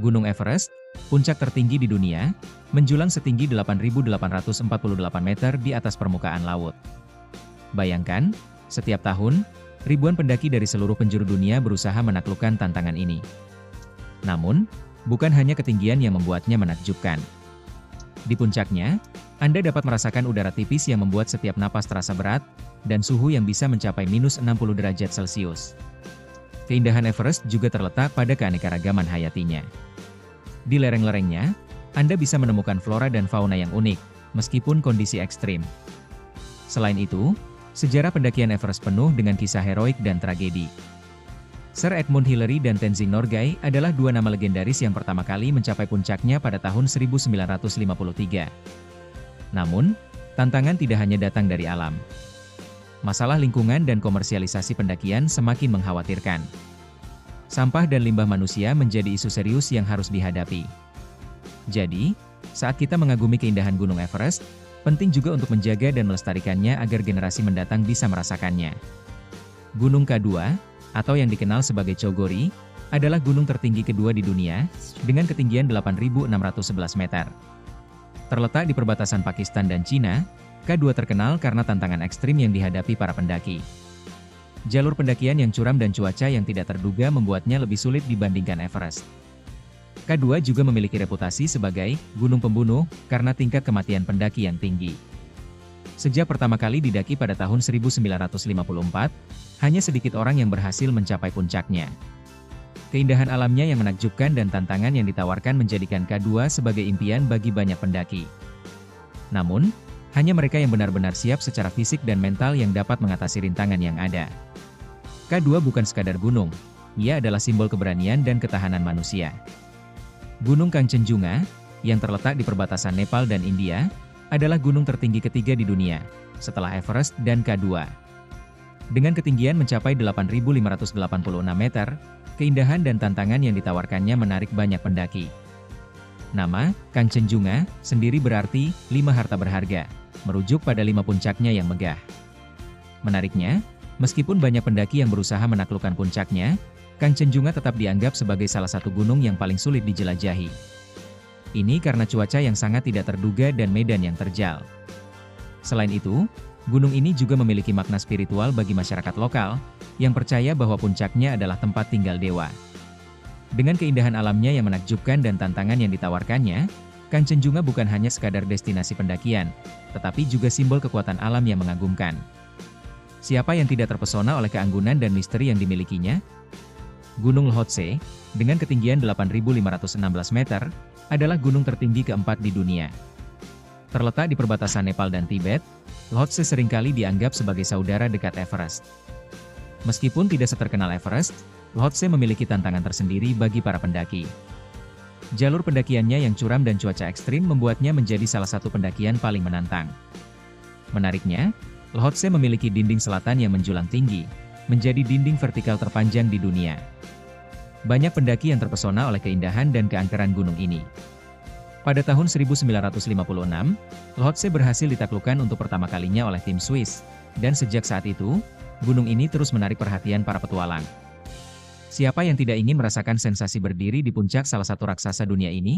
Gunung Everest, puncak tertinggi di dunia, menjulang setinggi 8.848 meter di atas permukaan laut. Bayangkan, setiap tahun, ribuan pendaki dari seluruh penjuru dunia berusaha menaklukkan tantangan ini. Namun, bukan hanya ketinggian yang membuatnya menakjubkan. Di puncaknya, Anda dapat merasakan udara tipis yang membuat setiap napas terasa berat, dan suhu yang bisa mencapai minus 60 derajat Celcius. Keindahan Everest juga terletak pada keanekaragaman hayatinya. Di lereng-lerengnya, Anda bisa menemukan flora dan fauna yang unik, meskipun kondisi ekstrim. Selain itu, sejarah pendakian Everest penuh dengan kisah heroik dan tragedi. Sir Edmund Hillary dan Tenzing Norgay adalah dua nama legendaris yang pertama kali mencapai puncaknya pada tahun 1953. Namun, tantangan tidak hanya datang dari alam. Masalah lingkungan dan komersialisasi pendakian semakin mengkhawatirkan. Sampah dan limbah manusia menjadi isu serius yang harus dihadapi. Jadi, saat kita mengagumi keindahan Gunung Everest, penting juga untuk menjaga dan melestarikannya agar generasi mendatang bisa merasakannya. Gunung K2, atau yang dikenal sebagai Chogori, adalah gunung tertinggi kedua di dunia, dengan ketinggian 8.611 meter. Terletak di perbatasan Pakistan dan Cina, K2 terkenal karena tantangan ekstrim yang dihadapi para pendaki. Jalur pendakian yang curam dan cuaca yang tidak terduga membuatnya lebih sulit dibandingkan Everest. K2 juga memiliki reputasi sebagai gunung pembunuh karena tingkat kematian pendaki yang tinggi. Sejak pertama kali didaki pada tahun 1954, hanya sedikit orang yang berhasil mencapai puncaknya. Keindahan alamnya yang menakjubkan dan tantangan yang ditawarkan menjadikan K2 sebagai impian bagi banyak pendaki. Namun, hanya mereka yang benar-benar siap secara fisik dan mental yang dapat mengatasi rintangan yang ada. K2 bukan sekadar gunung, ia adalah simbol keberanian dan ketahanan manusia. Gunung Kangchenjunga, yang terletak di perbatasan Nepal dan India, adalah gunung tertinggi ketiga di dunia, setelah Everest dan K2. Dengan ketinggian mencapai 8.586 meter, keindahan dan tantangan yang ditawarkannya menarik banyak pendaki. Nama, Kangchenjunga, sendiri berarti 5 harta berharga, merujuk pada 5 puncaknya yang megah. Menariknya, meskipun banyak pendaki yang berusaha menaklukkan puncaknya, Kangchenjunga tetap dianggap sebagai salah satu gunung yang paling sulit dijelajahi. Ini karena cuaca yang sangat tidak terduga dan medan yang terjal. Selain itu, gunung ini juga memiliki makna spiritual bagi masyarakat lokal, yang percaya bahwa puncaknya adalah tempat tinggal dewa. Dengan keindahan alamnya yang menakjubkan dan tantangan yang ditawarkannya, Kangchenjunga bukan hanya sekadar destinasi pendakian, tetapi juga simbol kekuatan alam yang mengagumkan. Siapa yang tidak terpesona oleh keanggunan dan misteri yang dimilikinya? Gunung Lhotse, dengan ketinggian 8.516 meter, adalah gunung tertinggi keempat di dunia. Terletak di perbatasan Nepal dan Tibet, Lhotse seringkali dianggap sebagai saudara dekat Everest. Meskipun tidak seterkenal Everest, Lhotse memiliki tantangan tersendiri bagi para pendaki. Jalur pendakiannya yang curam dan cuaca ekstrim membuatnya menjadi salah satu pendakian paling menantang. Menariknya, Lhotse memiliki dinding selatan yang menjulang tinggi, menjadi dinding vertikal terpanjang di dunia. Banyak pendaki yang terpesona oleh keindahan dan keangkeran gunung ini. Pada tahun 1956, Lhotse berhasil ditaklukkan untuk pertama kalinya oleh tim Swiss, dan sejak saat itu, gunung ini terus menarik perhatian para petualang. Siapa yang tidak ingin merasakan sensasi berdiri di puncak salah satu raksasa dunia ini?